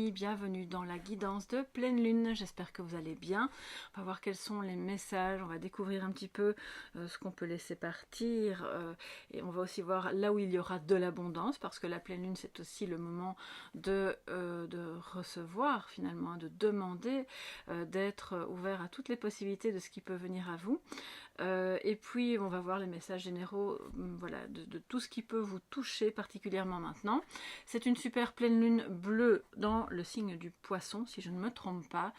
amis, bienvenue dans la guidance de pleine lune, j'espère que vous allez bien. On va voir quels sont les messages, on va découvrir un petit peu ce qu'on peut laisser partir et on va aussi voir là où il y aura de l'abondance parce que la pleine lune c'est aussi le moment de recevoir finalement, de demander, d'être ouvert à toutes les possibilités de ce qui peut venir à vous. Et puis on va voir les messages généraux voilà, de tout ce qui peut vous toucher particulièrement maintenant. C'est une super pleine lune bleue dans le signe du poisson si je ne me trompe pas.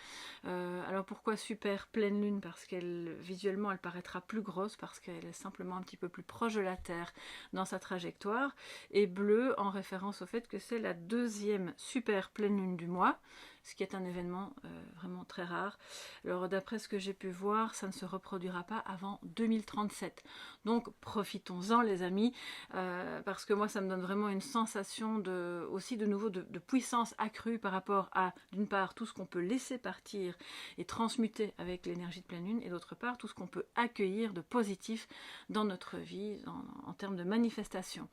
Alors pourquoi super pleine lune? Parce qu'elle visuellement elle paraîtra plus grosse parce qu'elle est simplement un petit peu plus proche de la Terre dans sa trajectoire, et bleu en référence au fait que c'est la deuxième super pleine lune du mois, ce qui est un événement vraiment très rare. Alors d'après ce que j'ai pu voir, ça ne se reproduira pas avant 2037. Donc profitons-en les amis, parce que moi ça me donne vraiment une sensation aussi de nouveau de puissance accrue par rapport à, d'une part, tout ce qu'on peut laisser partir et transmuter avec l'énergie de pleine lune, et d'autre part, tout ce qu'on peut accueillir de positif dans notre vie, en termes de manifestation.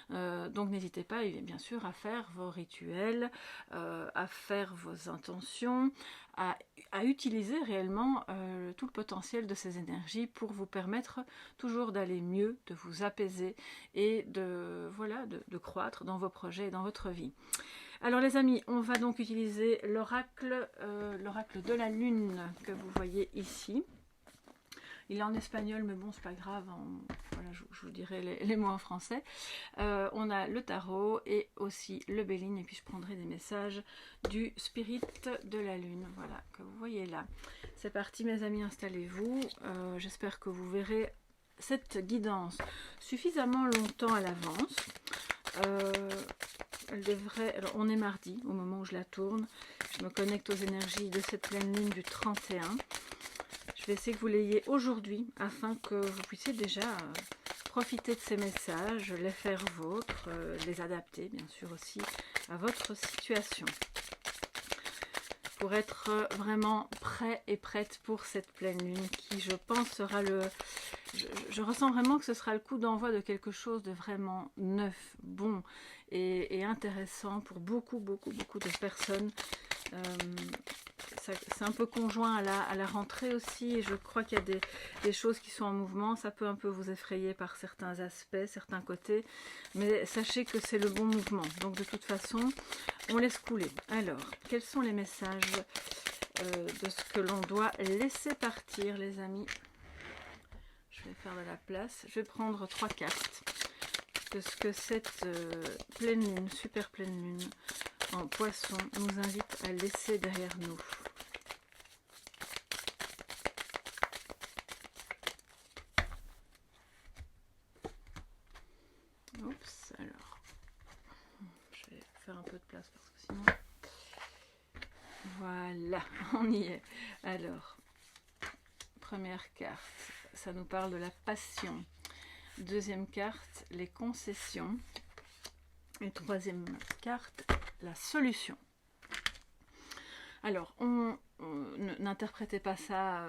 Donc n'hésitez pas, bien sûr, à faire vos rituels, à faire vos intentions, à utiliser réellement tout le potentiel de ces énergies pour vous permettre toujours d'aller mieux, de vous apaiser et voilà, de croître dans vos projets et dans votre vie. Alors les amis, on va donc utiliser l'oracle de la lune que vous voyez ici. Il est en espagnol, mais bon, c'est pas grave. Voilà, je vous dirai les mots en français. On a le tarot et aussi le Béline. Et puis je prendrai des messages du spirit de la lune. Voilà, que vous voyez là. C'est parti mes amis, installez-vous. J'espère que vous verrez cette guidance suffisamment longtemps à l'avance. Elle devrait... Alors, on est mardi au moment où je la tourne. Je me connecte aux énergies de cette pleine lune du 31. Je vais essayer que vous l'ayez aujourd'hui afin que vous puissiez déjà profiter de ces messages, les faire vôtres, les adapter bien sûr aussi à votre situation. Pour être vraiment prêt et prête pour cette pleine lune qui, je pense, sera je ressens vraiment que ce sera le coup d'envoi de quelque chose de vraiment neuf, bon et intéressant pour beaucoup de personnes. C'est un peu conjoint à la rentrée aussi, et je crois qu'il y a des choses qui sont en mouvement. Ça peut un peu vous effrayer par certains aspects, certains côtés, mais sachez que c'est le bon mouvement. Donc de toute façon, on laisse couler. Alors, quels sont les messages de ce que l'on doit laisser partir, les amis? Je vais faire de la place. Je vais prendre 3 cartes de ce que cette pleine lune, super pleine lune en poisson nous invite à laisser derrière nous. Oups, alors, je vais faire un peu de place parce que sinon... Voilà, on y est. Alors, première carte, ça nous parle de la passion. Deuxième carte, les concessions. Et troisième carte, la solution. Alors, n'interprétez pas ça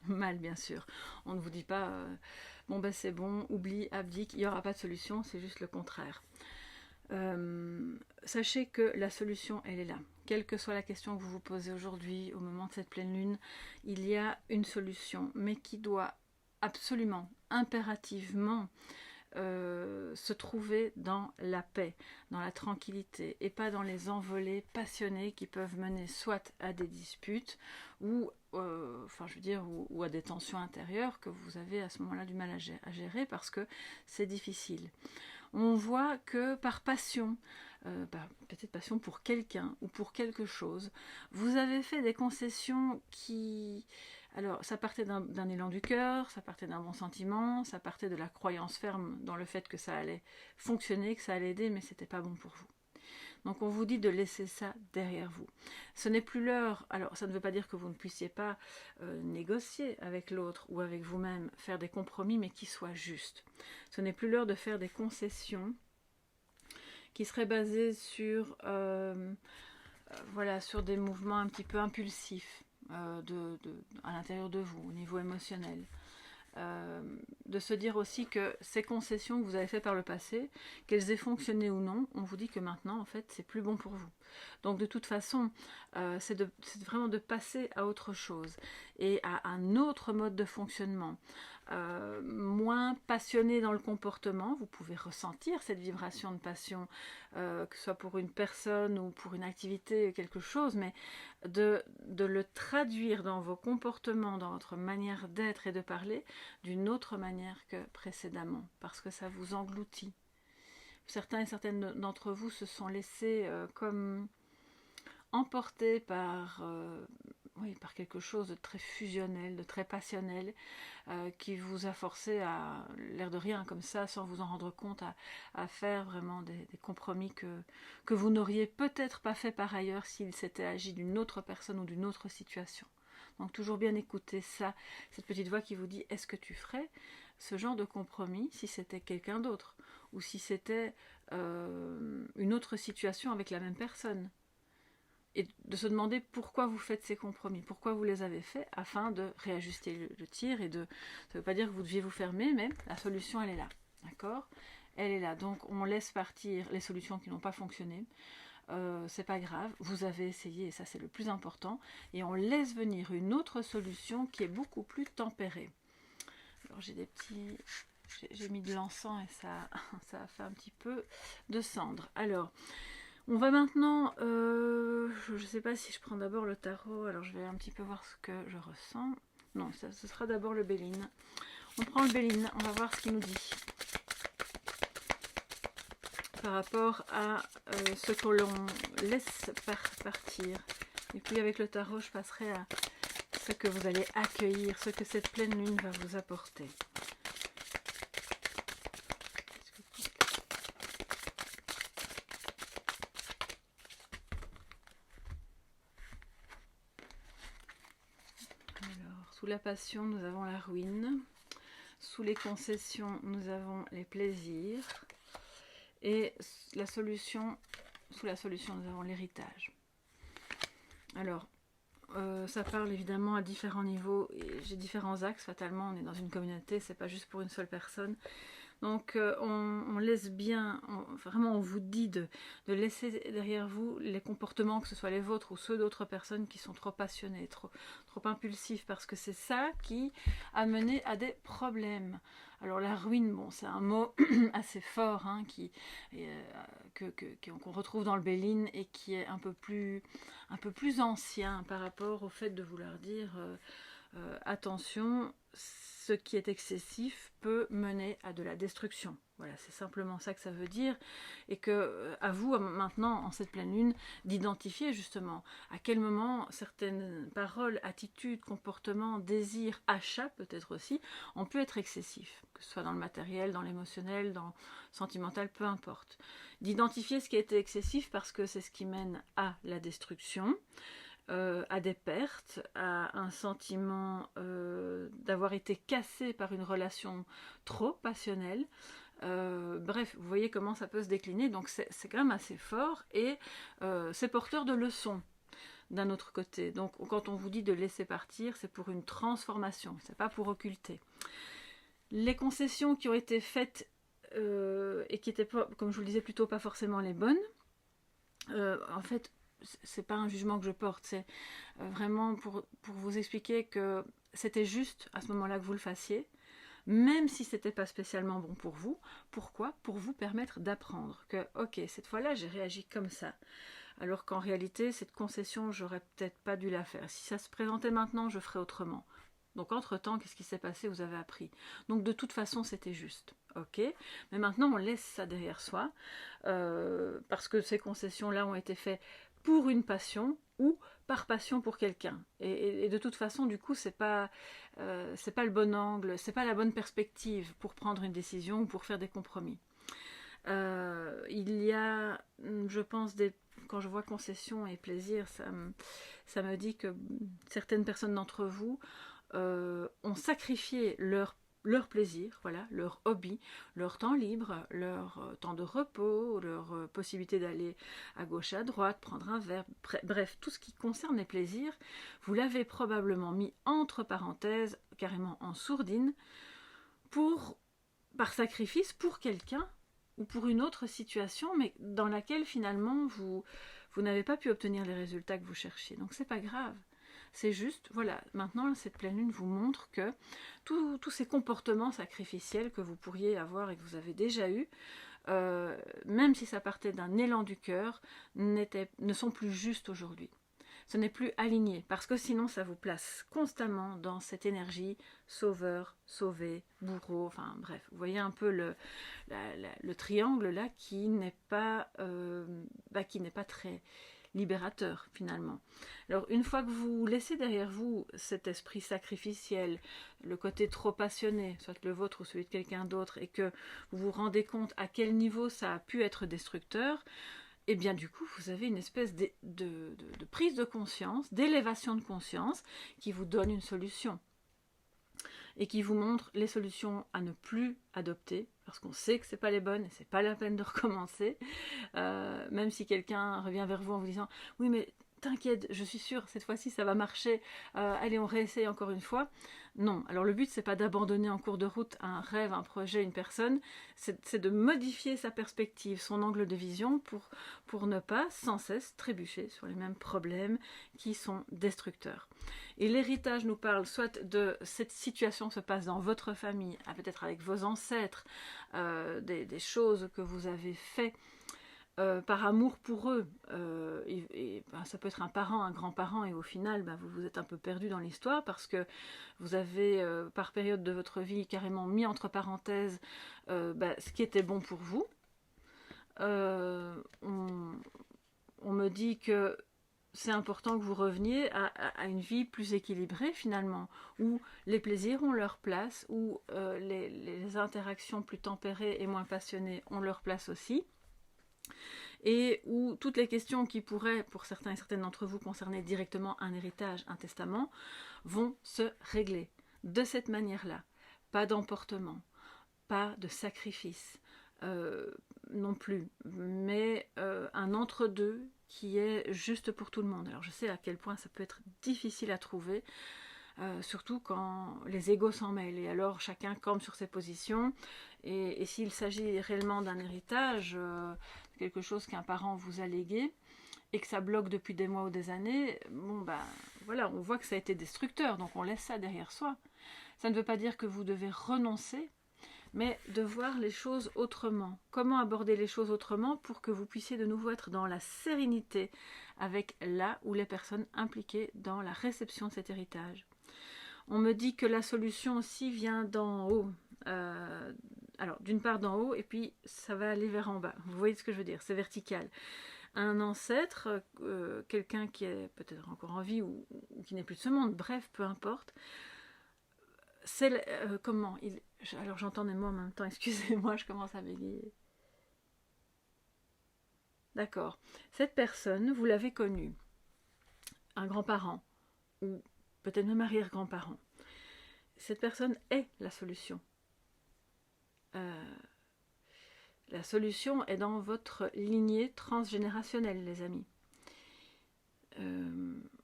mal, bien sûr. On ne vous dit pas, bon ben c'est bon, oublie, abdique, il n'y aura pas de solution, c'est juste le contraire. Sachez que la solution, elle est là. Quelle que soit la question que vous vous posez aujourd'hui, au moment de cette pleine lune, il y a une solution, mais qui doit absolument, impérativement, se trouver dans la paix, dans la tranquillité, et pas dans les envolées passionnées qui peuvent mener soit à des disputes ou enfin je veux dire ou à des tensions intérieures que vous avez à ce moment-là du mal à gérer parce que c'est difficile. On voit que par passion, peut-être passion pour quelqu'un ou pour quelque chose, vous avez fait des concessions qui... Alors, ça partait d'un élan du cœur, ça partait d'un bon sentiment, ça partait de la croyance ferme dans le fait que ça allait fonctionner, que ça allait aider, mais c'était pas bon pour vous. Donc on vous dit de laisser ça derrière vous. Ce n'est plus l'heure, alors ça ne veut pas dire que vous ne puissiez pas négocier avec l'autre ou avec vous-même, faire des compromis, mais qui soient justes. Ce n'est plus l'heure de faire des concessions qui seraient basées sur, voilà, sur des mouvements un petit peu impulsifs à l'intérieur de vous, au niveau émotionnel. de se dire aussi que ces concessions que vous avez faites par le passé, qu'elles aient fonctionné ou non, on vous dit que maintenant, en fait, c'est plus bon pour vous. Donc de toute façon, c'est vraiment de passer à autre chose et à un autre mode de fonctionnement. Moins passionné dans le comportement, vous pouvez ressentir cette vibration de passion, que ce soit pour une personne ou pour une activité, quelque chose, mais de le traduire dans vos comportements, dans votre manière d'être et de parler, d'une autre manière que précédemment, parce que ça vous engloutit. Certains et certaines d'entre vous se sont laissés comme emportés par quelque chose de très fusionnel, de très passionnel, qui vous a forcé à, l'air de rien comme ça, sans vous en rendre compte, à faire vraiment des compromis que vous n'auriez peut-être pas fait par ailleurs s'il s'était agi d'une autre personne ou d'une autre situation. Donc toujours bien écouter ça, cette petite voix qui vous dit est-ce que tu ferais ce genre de compromis si c'était quelqu'un d'autre ou si c'était une autre situation avec la même personne, et de se demander pourquoi vous faites ces compromis, pourquoi vous les avez faits, afin de réajuster le tir, et ça ne veut pas dire que vous deviez vous fermer, mais la solution elle est là, d'accord, elle est là. Donc on laisse partir les solutions qui n'ont pas fonctionné, c'est pas grave, vous avez essayé et ça c'est le plus important, et on laisse venir une autre solution qui est beaucoup plus tempérée. Alors j'ai mis de l'encens et ça a fait un petit peu de cendre. Alors on va maintenant, je ne sais pas si je prends d'abord le tarot, alors je vais un petit peu voir ce que je ressens. Non, ce sera d'abord le Béline. On prend le Béline, on va voir ce qu'il nous dit par rapport à ce que l'on laisse partir. Et puis avec le tarot, je passerai à ce que vous allez accueillir, ce que cette pleine lune va vous apporter. Alors, sous la passion, nous avons la ruine. Sous les concessions, nous avons les plaisirs. Et sous la solution, nous avons l'héritage. Alors, ça parle évidemment à différents niveaux. J'ai différents axes, fatalement, on est dans une communauté, c'est pas juste pour une seule personne. Donc on laisse bien, vraiment on vous dit de laisser derrière vous les comportements, que ce soit les vôtres ou ceux d'autres personnes qui sont trop passionnées, trop impulsifs, parce que c'est ça qui a mené à des problèmes. Alors la ruine, bon, c'est un mot assez fort, hein, qu'on retrouve dans le Béline et qui est un peu plus ancien par rapport au fait de vouloir dire attention, ce qui est excessif peut mener à de la destruction. Voilà, c'est simplement ça que ça veut dire, et que à vous maintenant, en cette pleine lune, d'identifier justement à quel moment certaines paroles, attitudes, comportements, désirs, achats peut-être aussi, ont pu être excessifs, que ce soit dans le matériel, dans l'émotionnel, dans le sentimental, peu importe. D'identifier ce qui a été excessif parce que c'est ce qui mène à la destruction, à des pertes, à un sentiment d'avoir été cassé par une relation trop passionnelle. Bref, vous voyez comment ça peut se décliner, donc c'est quand même assez fort, et c'est porteur de leçons d'un autre côté. Donc quand on vous dit de laisser partir, c'est pour une transformation, c'est pas pour occulter. Les concessions qui ont été faites et qui étaient, comme je vous le disais, plutôt pas forcément les bonnes, en fait, c'est pas un jugement que je porte, c'est vraiment pour vous expliquer que c'était juste à ce moment-là que vous le fassiez, même si c'était pas spécialement bon pour vous. Pourquoi? Pour vous permettre d'apprendre que, ok, cette fois-là, j'ai réagi comme ça, alors qu'en réalité, cette concession, j'aurais peut-être pas dû la faire. Si ça se présentait maintenant, je ferais autrement. Donc entre-temps, qu'est-ce qui s'est passé? Vous avez appris. Donc de toute façon, c'était juste. Ok, mais maintenant on laisse ça derrière soi, parce que ces concessions-là ont été faites pour une passion ou par passion pour quelqu'un. Et de toute façon, du coup, c'est pas le bon angle, c'est pas la bonne perspective pour prendre une décision ou pour faire des compromis. Il y a, je pense, quand je vois concession et plaisir, ça me dit que certaines personnes d'entre vous ont sacrifié leur leur plaisir, voilà, leur hobby, leur temps libre, leur temps de repos, leur possibilité d'aller à gauche, à droite, prendre un verre, bref, tout ce qui concerne les plaisirs, vous l'avez probablement mis entre parenthèses, carrément en sourdine, par sacrifice pour quelqu'un ou pour une autre situation, mais dans laquelle finalement vous n'avez pas pu obtenir les résultats que vous cherchiez. Donc c'est pas grave. C'est juste, voilà, maintenant cette pleine lune vous montre que tous ces comportements sacrificiels que vous pourriez avoir et que vous avez déjà eu, même si ça partait d'un élan du cœur, ne sont plus justes aujourd'hui. Ce n'est plus aligné, parce que sinon ça vous place constamment dans cette énergie sauveur, sauvé, bourreau, enfin bref, vous voyez un peu le triangle là qui n'est pas très libérateur finalement. Alors une fois que vous laissez derrière vous cet esprit sacrificiel, le côté trop passionné, soit le vôtre ou celui de quelqu'un d'autre, et que vous vous rendez compte à quel niveau ça a pu être destructeur, et bien du coup vous avez une espèce de prise de conscience, d'élévation de conscience qui vous donne une solution et qui vous montre les solutions à ne plus adopter parce qu'on sait que c'est pas les bonnes et c'est pas la peine de recommencer, même si quelqu'un revient vers vous en vous disant oui mais t'inquiète, je suis sûre, cette fois-ci ça va marcher, allez on réessaye encore une fois. Non, alors le but c'est pas d'abandonner en cours de route un rêve, un projet, une personne, c'est de modifier sa perspective, son angle de vision pour ne pas sans cesse trébucher sur les mêmes problèmes qui sont destructeurs. Et l'héritage nous parle soit de cette situation se passe dans votre famille, peut-être avec vos ancêtres, des choses que vous avez fait par amour pour eux, ça peut être un parent, un grand-parent, et au final, vous vous êtes un peu perdu dans l'histoire parce que vous avez, par période de votre vie, carrément mis entre parenthèses ce qui était bon pour vous. On me dit que c'est important que vous reveniez à une vie plus équilibrée finalement, où les plaisirs ont leur place, où les interactions plus tempérées et moins passionnées ont leur place aussi, et où toutes les questions qui pourraient, pour certains et certaines d'entre vous, concerner directement un héritage, un testament, vont se régler de cette manière-là. Pas d'emportement, pas de sacrifice non plus, mais un entre-deux qui est juste pour tout le monde. Alors je sais à quel point ça peut être difficile à trouver, surtout quand les égos s'en mêlent, et alors chacun campe sur ses positions, et s'il s'agit réellement d'un héritage, quelque chose qu'un parent vous a légué, et que ça bloque depuis des mois ou des années, voilà, on voit que ça a été destructeur, donc on laisse ça derrière soi. Ça ne veut pas dire que vous devez renoncer, mais de voir les choses autrement. Comment aborder les choses autrement pour que vous puissiez de nouveau être dans la sérénité avec là ou les personnes impliquées dans la réception de cet héritage. On me dit que la solution aussi vient d'en haut. Alors, d'une part d'en haut, et puis ça va aller vers en bas. Vous voyez ce que je veux dire, c'est vertical. Un ancêtre, quelqu'un qui est peut-être encore en vie ou qui n'est plus de ce monde, bref, peu importe. C'est comment alors j'entends des mots en même temps, excusez-moi, je commence à bégayer. D'accord. Cette personne, vous l'avez connue, un grand-parent, ou peut-être même arrière-grand-parent. Cette personne est la solution. La solution est dans votre lignée transgénérationnelle, les amis.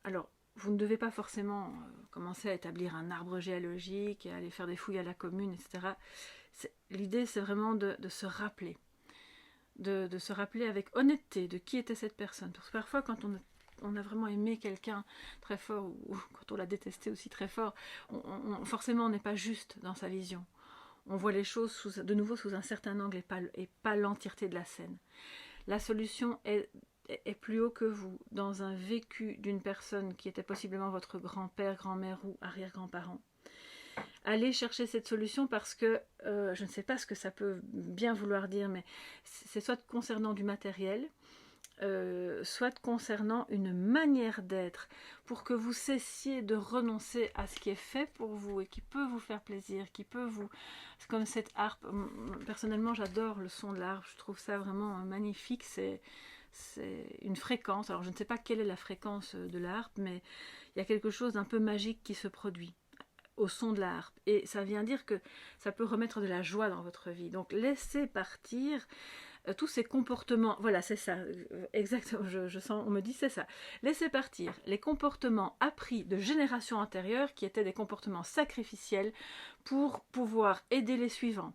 Alors, vous ne devez pas forcément commencer à établir un arbre géologique et aller faire des fouilles à la commune, etc. L'idée, c'est vraiment de se rappeler. De se rappeler avec honnêteté de qui était cette personne. Parce que parfois, quand on a vraiment aimé quelqu'un très fort, ou quand on l'a détesté aussi très fort, forcément, on n'est pas juste dans sa vision. On voit les choses de nouveau sous un certain angle et pas l'entièreté de la scène. La solution est plus haut que vous, dans un vécu d'une personne qui était possiblement votre grand-père, grand-mère ou arrière-grand-parent. Allez chercher cette solution parce que je ne sais pas ce que ça peut bien vouloir dire, mais c'est soit concernant du matériel, soit concernant une manière d'être, pour que vous cessiez de renoncer à ce qui est fait pour vous et qui peut vous faire plaisir, qui peut vous... C'est comme cette harpe, personnellement j'adore le son de la harpe, je trouve ça vraiment magnifique, c'est une fréquence, alors je ne sais pas quelle est la fréquence de la harpe, mais il y a quelque chose d'un peu magique qui se produit. au son de la harpe. Et ça vient dire que ça peut remettre de la joie dans votre vie. Donc laissez partir tous ces comportements, voilà c'est ça, exactement, je sens, on me dit c'est ça, laissez partir les comportements appris de générations antérieures qui étaient des comportements sacrificiels pour pouvoir aider les suivants.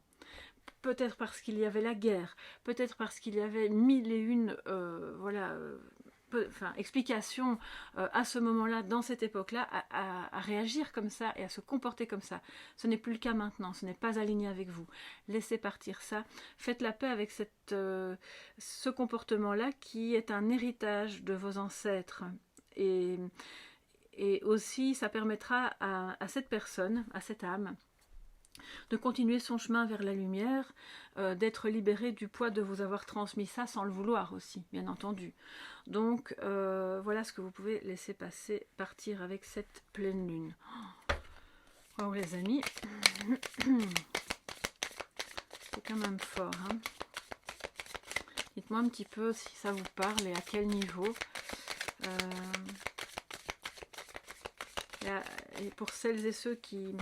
Peut-être parce qu'il y avait la guerre, peut-être parce qu'il y avait mille et une explications à ce moment-là, dans cette époque-là, à réagir comme ça et à se comporter comme ça. Ce n'est plus le cas maintenant, ce n'est pas aligné avec vous. Laissez partir ça. Faites la paix avec ce comportement-là qui est un héritage de vos ancêtres. Et aussi, ça permettra à cette personne, à cette âme, de continuer son chemin vers la lumière, d'être libéré du poids de vous avoir transmis ça sans le vouloir aussi, bien entendu. Donc voilà ce que vous pouvez laisser partir avec cette pleine lune. Wow les amis, c'est quand même fort. Hein. Dites-moi un petit peu si ça vous parle et à quel niveau. Et pour celles et ceux qui...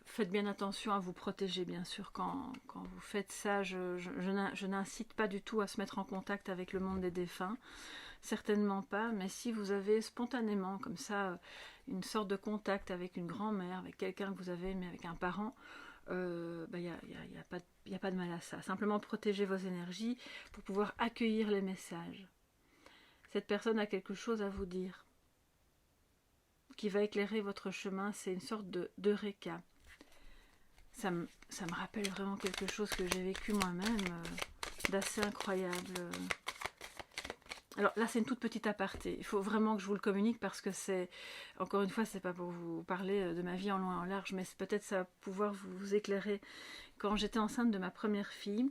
Faites bien attention à vous protéger, bien sûr, quand vous faites ça. Je n'incite pas du tout à se mettre en contact avec le monde des défunts, certainement pas, mais si vous avez spontanément, comme ça, une sorte de contact avec une grand-mère, avec quelqu'un que vous avez aimé, avec un parent, il n'y a pas de mal à ça. Simplement protégez vos énergies pour pouvoir accueillir les messages. Cette personne a quelque chose à vous dire, qui va éclairer votre chemin, c'est une sorte d'eureka. Ça me rappelle vraiment quelque chose que j'ai vécu moi-même, d'assez incroyable. Alors là, c'est une toute petite aparté. Il faut vraiment que je vous le communique parce que c'est, encore une fois, c'est pas pour vous parler de ma vie en long et en large, mais peut-être ça va pouvoir vous éclairer. Quand j'étais enceinte de ma première fille,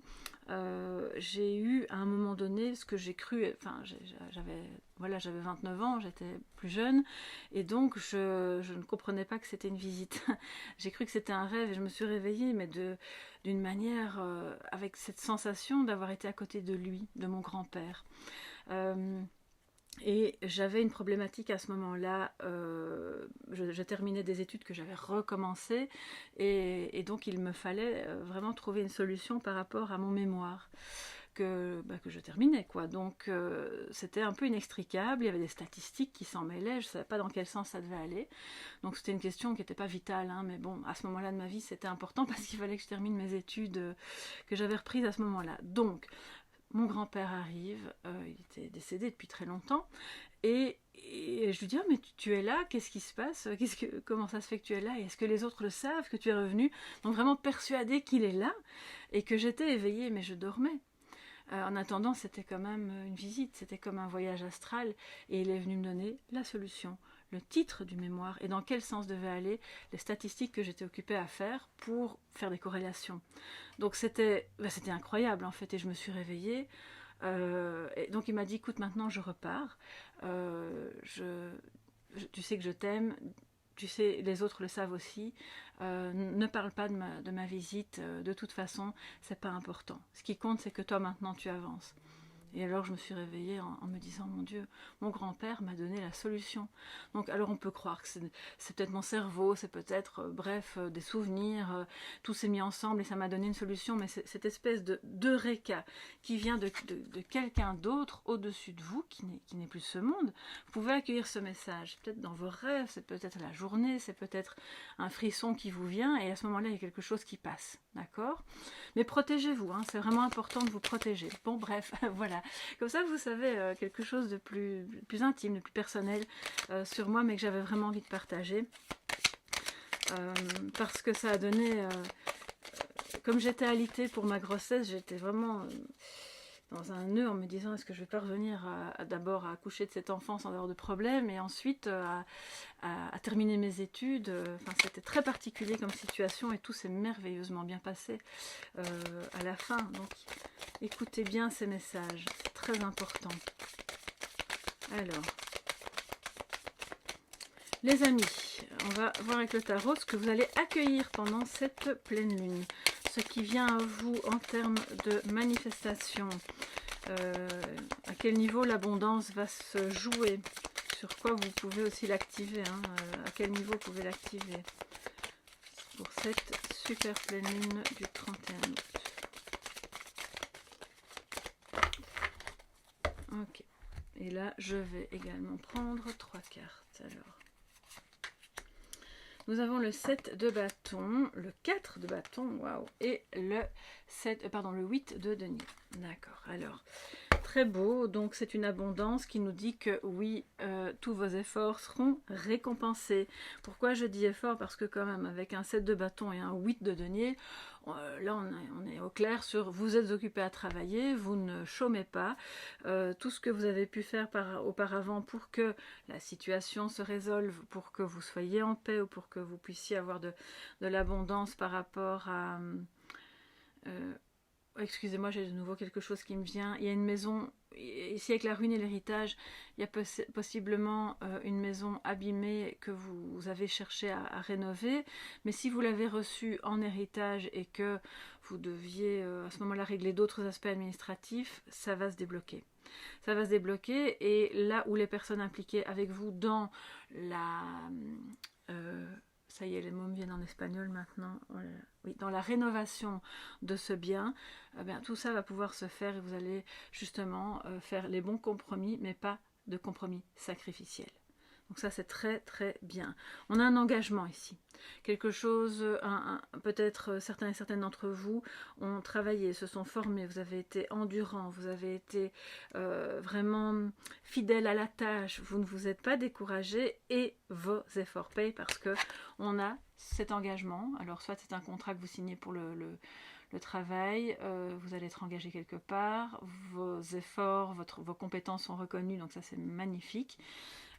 j'ai eu à un moment donné ce que j'ai cru, enfin j'avais 29 ans, j'étais plus jeune, et donc je ne comprenais pas que c'était une visite. J'ai cru que c'était un rêve et je me suis réveillée, mais d'une manière, avec cette sensation d'avoir été à côté de lui, de mon grand-père. Et j'avais une problématique à ce moment-là, je terminais des études que j'avais recommencées et donc il me fallait vraiment trouver une solution par rapport à mon mémoire que je terminais, quoi. Donc c'était un peu inextricable, il y avait des statistiques qui s'en mêlaient, je ne savais pas dans quel sens ça devait aller, donc c'était une question qui n'était pas vitale, hein, mais bon, à ce moment-là de ma vie c'était important parce qu'il fallait que je termine mes études que j'avais reprises à ce moment-là. Donc mon grand-père arrive, il était décédé depuis très longtemps, et je lui dis « mais tu es là, qu'est-ce qui se passe, comment ça se fait que tu es là, et est-ce que les autres le savent, que tu es revenu ?» Donc vraiment persuadée qu'il est là, et que j'étais éveillée, mais je dormais. En attendant, c'était quand même une visite, c'était comme un voyage astral, et il est venu me donner la solution, le titre du mémoire, et dans quel sens devaient aller les statistiques que j'étais occupée à faire pour faire des corrélations. Donc c'était incroyable en fait, et je me suis réveillée, et donc il m'a dit « écoute, maintenant je repars, tu sais que je t'aime, tu sais, les autres le savent aussi, ne parle pas de ma visite, de toute façon, c'est pas important. Ce qui compte, c'est que toi maintenant tu avances. » Et alors je me suis réveillée en me disant « mon Dieu, mon grand-père m'a donné la solution. » Donc alors on peut croire que c'est peut-être mon cerveau, c'est peut-être, des souvenirs, tout s'est mis ensemble et ça m'a donné une solution, mais cette espèce d'eureka qui vient de quelqu'un d'autre au-dessus de vous, qui n'est plus ce monde. Vous pouvez accueillir ce message, peut-être dans vos rêves, c'est peut-être la journée, c'est peut-être un frisson qui vous vient, et à ce moment-là il y a quelque chose qui passe, d'accord? Mais protégez-vous, hein, c'est vraiment important de vous protéger. Bon bref, voilà. Comme ça, vous savez quelque chose de plus intime, de plus personnel sur moi, mais que j'avais vraiment envie de partager. Parce que ça a donné... comme j'étais alitée pour ma grossesse, j'étais vraiment dans un nœud en me disant est-ce que je vais pas revenir d'abord à accoucher de cet enfant sans avoir de problème, et ensuite à terminer mes études. Enfin, c'était très particulier comme situation et tout s'est merveilleusement bien passé à la fin. Donc écoutez bien ces messages, c'est très important. Alors, les amis, on va voir avec le tarot ce que vous allez accueillir pendant cette pleine lune. Ce qui vient à vous en termes de manifestation. À quel niveau l'abondance va se jouer, sur quoi vous pouvez aussi l'activer, hein, à quel niveau vous pouvez l'activer. pour cette super pleine lune du 31 août. Ok. Et là, je vais également prendre 3 cartes. Alors, nous avons le 7 de bâton, le 4 de bâton, waouh, et le 8 de denier. D'accord, alors, très beau, donc c'est une abondance qui nous dit que oui, tous vos efforts seront récompensés. Pourquoi je dis effort? Parce que quand même, avec un 7 de bâton et un 8 de denier, là on est au clair sur vous êtes occupé à travailler, vous ne chômez pas, tout ce que vous avez pu faire auparavant pour que la situation se résolve, pour que vous soyez en paix ou pour que vous puissiez avoir de l'abondance par rapport à... excusez-moi, j'ai de nouveau quelque chose qui me vient. Il y a une maison, ici avec la ruine et l'héritage, il y a possiblement une maison abîmée que vous avez cherché à rénover. Mais si vous l'avez reçue en héritage et que vous deviez à ce moment-là régler d'autres aspects administratifs, ça va se débloquer. Ça va se débloquer et là où les personnes impliquées avec vous dans la... ça y est, les mots me viennent en espagnol maintenant. Voilà. Oui, dans la rénovation de ce bien, tout ça va pouvoir se faire et vous allez justement faire les bons compromis, mais pas de compromis sacrificiels. Donc ça, c'est très très bien. On a un engagement ici. Quelque chose, peut-être certains et certaines d'entre vous ont travaillé, se sont formés, vous avez été endurants, vous avez été vraiment fidèles à la tâche, vous ne vous êtes pas découragés et vos efforts payent parce que on a cet engagement. Alors soit c'est un contrat que vous signez pour le travail, vous allez être engagé quelque part, vos efforts, vos compétences sont reconnues, donc ça c'est magnifique.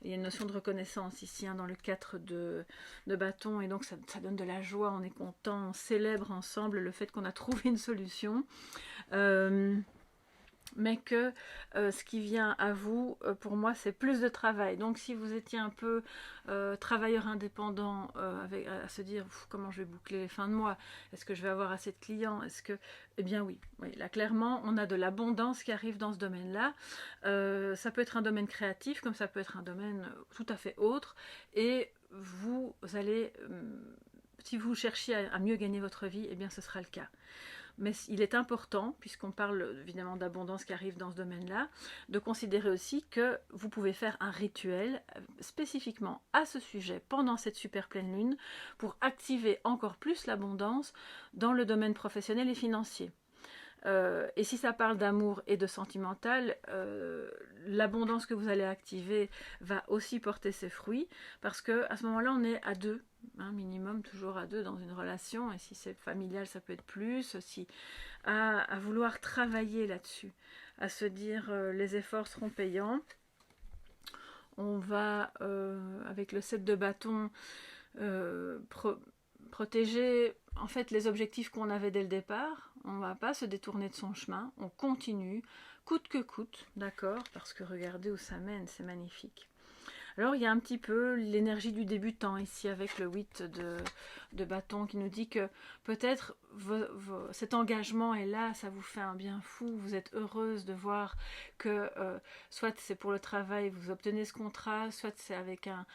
Il y a une notion de reconnaissance ici dans le 4 de bâton et donc ça donne de la joie, on est content, on célèbre ensemble le fait qu'on a trouvé une solution. Mais que ce qui vient à vous, pour moi, c'est plus de travail. Donc si vous étiez un peu travailleur indépendant, à se dire comment je vais boucler les fins de mois, est-ce que je vais avoir assez de clients, est-ce que... Eh bien oui, là clairement, on a de l'abondance qui arrive dans ce domaine-là. Ça peut être un domaine créatif, comme ça peut être un domaine tout à fait autre. Et vous allez, si vous cherchiez à mieux gagner votre vie, eh bien ce sera le cas. Mais il est important, puisqu'on parle évidemment d'abondance qui arrive dans ce domaine-là, de considérer aussi que vous pouvez faire un rituel spécifiquement à ce sujet pendant cette super pleine lune pour activer encore plus l'abondance dans le domaine professionnel et financier. Et si ça parle d'amour et de sentimental, l'abondance que vous allez activer va aussi porter ses fruits, parce que à ce moment-là, on est à deux, minimum toujours à deux dans une relation, et si c'est familial, ça peut être plus, si à vouloir travailler là-dessus, à se dire les efforts seront payants. On va, avec le 7 de bâton, protéger en fait les objectifs qu'on avait dès le départ. On ne va pas se détourner de son chemin, on continue, coûte que coûte, d'accord, parce que regardez où ça mène, c'est magnifique. Alors il y a un petit peu l'énergie du débutant ici avec le 8 de bâton qui nous dit que peut-être cet engagement est là, ça vous fait un bien fou, vous êtes heureuse de voir que soit c'est pour le travail, vous obtenez ce contrat, soit c'est avec un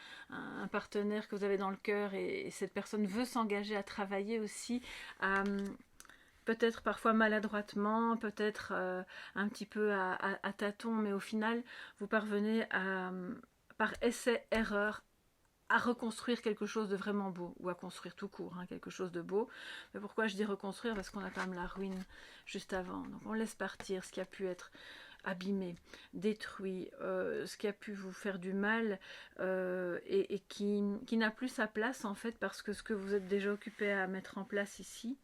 partenaire que vous avez dans le cœur et cette personne veut s'engager à travailler aussi à... peut-être parfois maladroitement, peut-être un petit peu à tâtons, mais au final, vous parvenez à, par essai-erreur, à reconstruire quelque chose de vraiment beau, ou à construire tout court, quelque chose de beau. Mais pourquoi je dis reconstruire? Parce qu'on a quand même la ruine juste avant. Donc on laisse partir ce qui a pu être abîmé, détruit, ce qui a pu vous faire du mal et qui n'a plus sa place en fait, parce que ce que vous êtes déjà occupé à mettre en place ici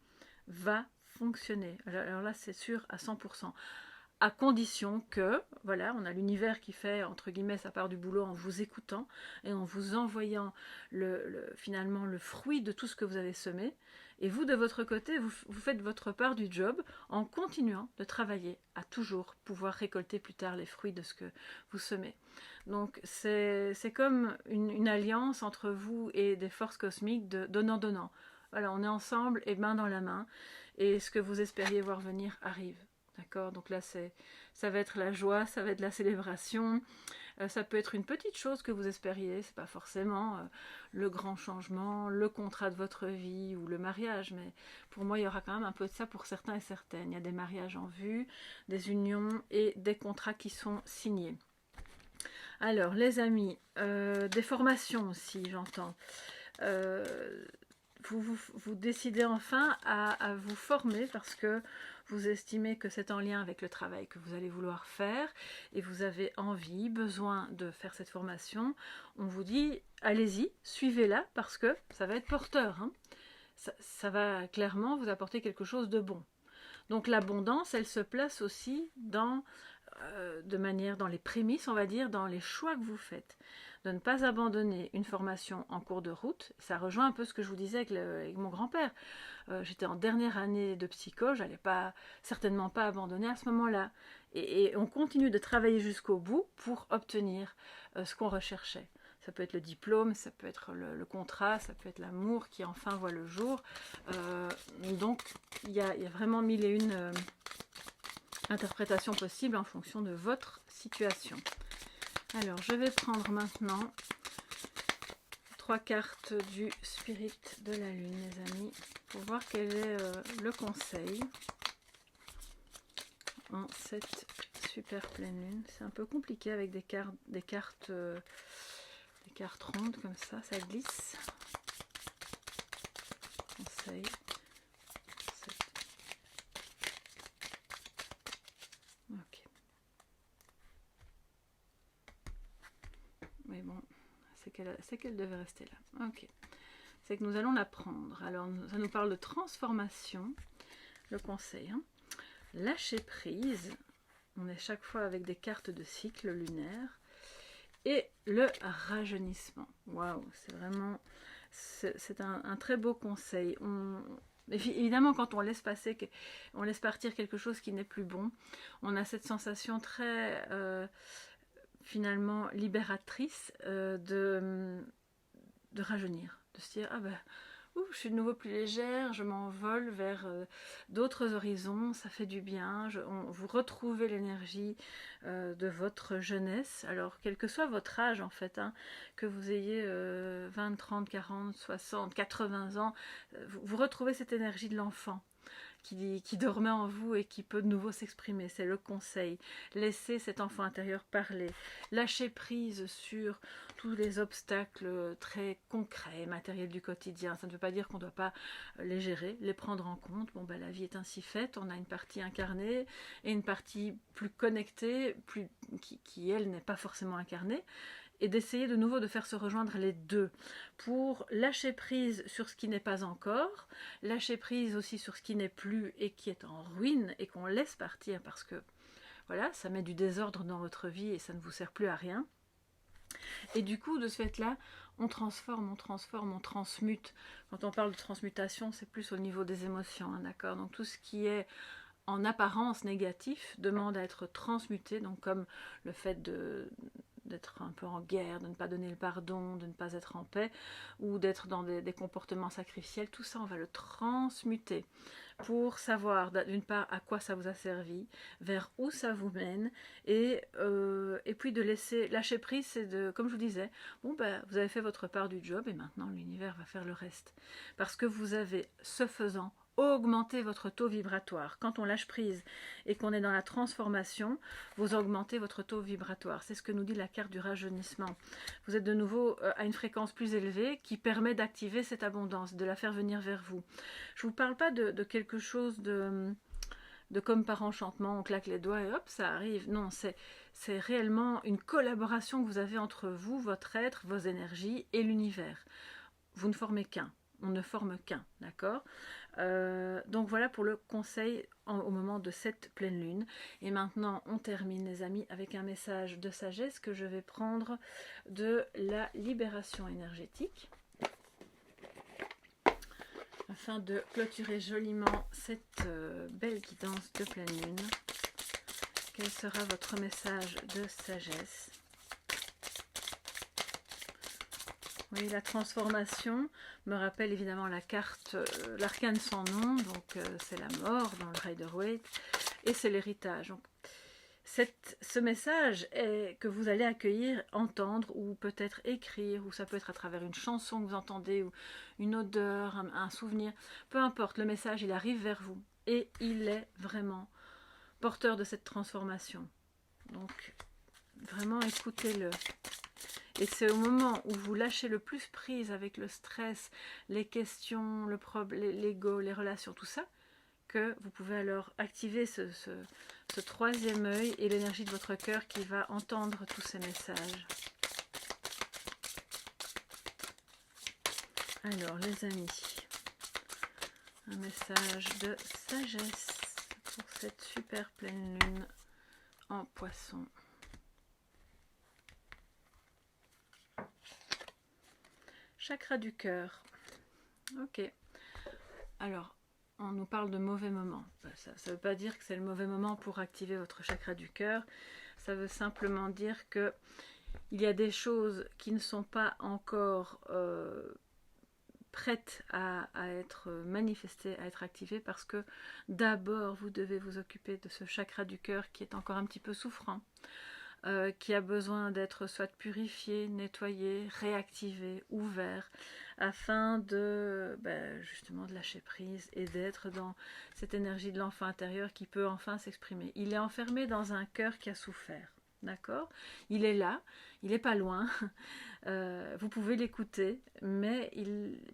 va fonctionner. Alors là, c'est sûr à 100%. À condition que, voilà, on a l'univers qui fait, entre guillemets, sa part du boulot en vous écoutant et en vous envoyant finalement le fruit de tout ce que vous avez semé. Et vous, de votre côté, vous faites votre part du job en continuant de travailler à toujours pouvoir récolter plus tard les fruits de ce que vous semez. Donc, c'est comme une alliance entre vous et des forces cosmiques de donnant-donnant. Voilà, on est ensemble et main dans la main. Et ce que vous espériez voir venir arrive. D'accord? Donc là, ça va être la joie, ça va être la célébration. Ça peut être une petite chose que vous espériez, c'est pas forcément le grand changement, le contrat de votre vie ou le mariage, mais pour moi il y aura quand même un peu de ça pour certains et certaines. Il y a des mariages en vue, des unions et des contrats qui sont signés. Alors les amis, des formations aussi j'entends. Vous décidez enfin à vous former parce que vous estimez que c'est en lien avec le travail que vous allez vouloir faire et vous avez envie, besoin de faire cette formation. On vous dit, allez-y, suivez-la parce que ça va être porteur. Hein. Ça va clairement vous apporter quelque chose de bon. Donc l'abondance, elle se place aussi dans dans les prémices, on va dire, dans les choix que vous faites. De ne pas abandonner une formation en cours de route. Ça rejoint un peu ce que je vous disais avec mon grand-père. J'étais en dernière année de psycho, j'allais certainement pas abandonner à ce moment-là. Et on continue de travailler jusqu'au bout pour obtenir ce qu'on recherchait. Ça peut être le diplôme, ça peut être le contrat, ça peut être l'amour qui enfin voit le jour. Donc il y a vraiment mille et une interprétations possibles en fonction de votre situation. Alors je vais prendre maintenant 3 cartes du Spirit de la Lune, les amis, pour voir quel est le conseil en cette super pleine lune. C'est un peu compliqué avec des cartes rondes comme ça glisse. Conseil. Ok. Mais bon, c'est qu'elle devait rester là. Ok. C'est que nous allons la prendre. Alors, ça nous parle de transformation, le conseil. Hein. Lâcher prise. On est chaque fois avec des cartes de cycle lunaire. Et le rajeunissement. Waouh, c'est vraiment... C'est un très beau conseil. Évidemment, quand on laisse partir quelque chose qui n'est plus bon, on a cette sensation très... finalement libératrice de rajeunir, de se dire ah ben je suis de nouveau plus légère, je m'envole vers d'autres horizons, ça fait du bien, vous retrouvez l'énergie de votre jeunesse, alors quel que soit votre âge en fait, hein, que vous ayez 20, 30, 40, 60, 80 ans, vous retrouvez cette énergie de l'enfant. Qui dormait en vous et qui peut de nouveau s'exprimer. C'est le conseil. Laissez cet enfant intérieur parler. Lâchez prise sur tous les obstacles très concrets, matériels du quotidien. Ça ne veut pas dire qu'on ne doit pas les gérer, les prendre en compte. Bon, ben, la vie est ainsi faite. On a une partie incarnée et une partie plus connectée, qui elle, n'est pas forcément incarnée. Et d'essayer de nouveau de faire se rejoindre les deux pour lâcher prise sur ce qui n'est pas encore, lâcher prise aussi sur ce qui n'est plus et qui est en ruine et qu'on laisse partir parce que voilà, ça met du désordre dans votre vie et ça ne vous sert plus à rien. Et du coup, de ce fait-là, on transforme, on transmute. Quand on parle de transmutation, c'est plus au niveau des émotions, hein, d'accord ? Donc tout ce qui est en apparence négatif demande à être transmuté, donc comme le fait d'être un peu en guerre, de ne pas donner le pardon, de ne pas être en paix, ou d'être dans des comportements sacrificiels, tout ça on va le transmuter pour savoir d'une part à quoi ça vous a servi, vers où ça vous mène, et puis de lâcher prise, c'est comme je vous disais, bon ben vous avez fait votre part du job et maintenant l'univers va faire le reste. Parce que vous avez, ce faisant, augmenter votre taux vibratoire. Quand on lâche prise et qu'on est dans la transformation, vous augmentez votre taux vibratoire. C'est ce que nous dit la carte du rajeunissement. Vous êtes de nouveau à une fréquence plus élevée qui permet d'activer cette abondance, de la faire venir vers vous. Je ne vous parle pas de quelque chose de comme par enchantement, on claque les doigts et hop, ça arrive. Non, c'est réellement une collaboration que vous avez entre vous, votre être, vos énergies et l'univers. Vous ne formez qu'un. On ne forme qu'un, d'accord ? Donc voilà pour le conseil au moment de cette pleine lune. Et maintenant, on termine, les amis, avec un message de sagesse que je vais prendre de la libération énergétique, afin de clôturer joliment cette belle guidance de pleine lune. Quel sera votre message de sagesse ? Oui, la transformation me rappelle évidemment la carte, l'arcane sans nom, donc c'est la mort dans le Rider-Waite, et c'est l'héritage. Donc, ce message que vous allez accueillir, entendre ou peut-être écrire, ou ça peut être à travers une chanson que vous entendez, ou une odeur, un souvenir, peu importe, le message il arrive vers vous et il est vraiment porteur de cette transformation. Donc vraiment écoutez-le. Et c'est au moment où vous lâchez le plus prise avec le stress, les questions, l'ego, les relations, tout ça, que vous pouvez alors activer ce troisième œil et l'énergie de votre cœur qui va entendre tous ces messages. Alors les amis, un message de sagesse pour cette super pleine lune en Poisson. Chakra du cœur. Ok. Alors, on nous parle de mauvais moments. Ça ne veut pas dire que c'est le mauvais moment pour activer votre chakra du cœur. Ça veut simplement dire que il y a des choses qui ne sont pas encore prêtes à être manifestées, à être activées, parce que d'abord vous devez vous occuper de ce chakra du cœur qui est encore un petit peu souffrant. Qui a besoin d'être soit purifié, nettoyé, réactivé, ouvert, afin de justement de lâcher prise et d'être dans cette énergie de l'enfant intérieur qui peut enfin s'exprimer. Il est enfermé dans un cœur qui a souffert, d'accord? Il est là, il n'est pas loin, vous pouvez l'écouter, mais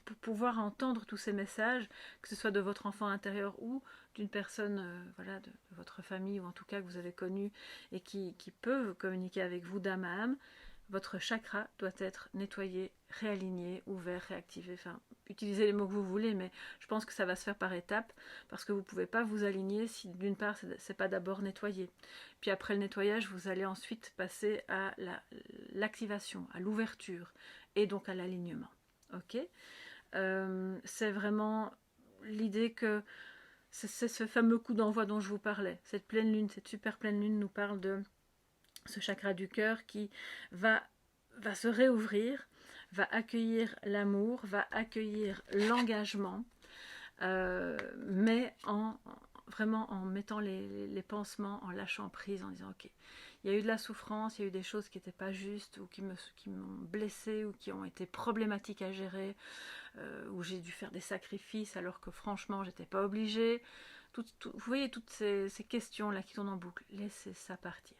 pour pouvoir entendre tous ces messages, que ce soit de votre enfant intérieur ou d'une personne voilà, de votre famille, ou en tout cas que vous avez connue et qui peut communiquer avec vous d'âme à âme, votre chakra doit être nettoyé, réaligné, ouvert, réactivé, enfin, utilisez les mots que vous voulez, mais je pense que ça va se faire par étapes, parce que vous ne pouvez pas vous aligner si d'une part, c'est pas d'abord nettoyé. Puis après le nettoyage, vous allez ensuite passer à l'activation, à l'ouverture, et donc à l'alignement. Ok, c'est vraiment l'idée que c'est ce fameux coup d'envoi dont je vous parlais. Cette pleine lune, cette super pleine lune nous parle de ce chakra du cœur qui va se réouvrir, va accueillir l'amour, va accueillir l'engagement, mais vraiment en mettant les pansements, en lâchant prise, en disant ok, il y a eu de la souffrance, il y a eu des choses qui n'étaient pas justes, ou qui m'ont blessée, ou qui ont été problématiques à gérer, où j'ai dû faire des sacrifices alors que franchement j'étais pas obligée. Vous voyez toutes ces questions là qui tournent en boucle, laissez ça partir.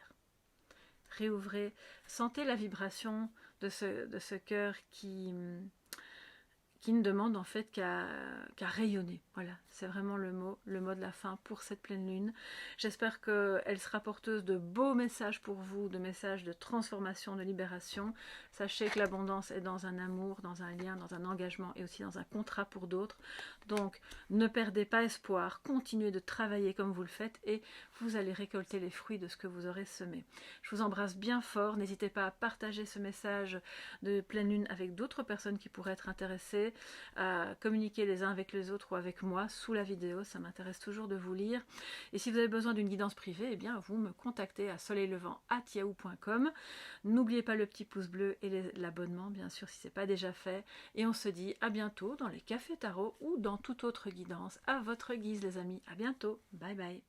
Réouvrez, sentez la vibration de ce cœur qui ne demande en fait qu'à rayonner. Voilà, c'est vraiment le mot de la fin pour cette pleine lune. J'espère qu'elle sera porteuse de beaux messages pour vous, de messages de transformation, de libération. Sachez que l'abondance est dans un amour, dans un lien, dans un engagement et aussi dans un contrat pour d'autres. Donc ne perdez pas espoir, continuez de travailler comme vous le faites et vous allez récolter les fruits de ce que vous aurez semé. Je vous embrasse bien fort, n'hésitez pas à partager ce message de pleine lune avec d'autres personnes qui pourraient être intéressées, à communiquer les uns avec les autres ou avec moi sous la vidéo, ça m'intéresse toujours de vous lire. Et si vous avez besoin d'une guidance privée, eh bien vous me contactez à soleillevent@yahoo.com. N'oubliez pas le petit pouce bleu et l'abonnement, bien sûr, si ce n'est pas déjà fait. Et on se dit à bientôt dans les cafés tarot ou dans toute autre guidance à votre guise, les amis. À bientôt, bye bye.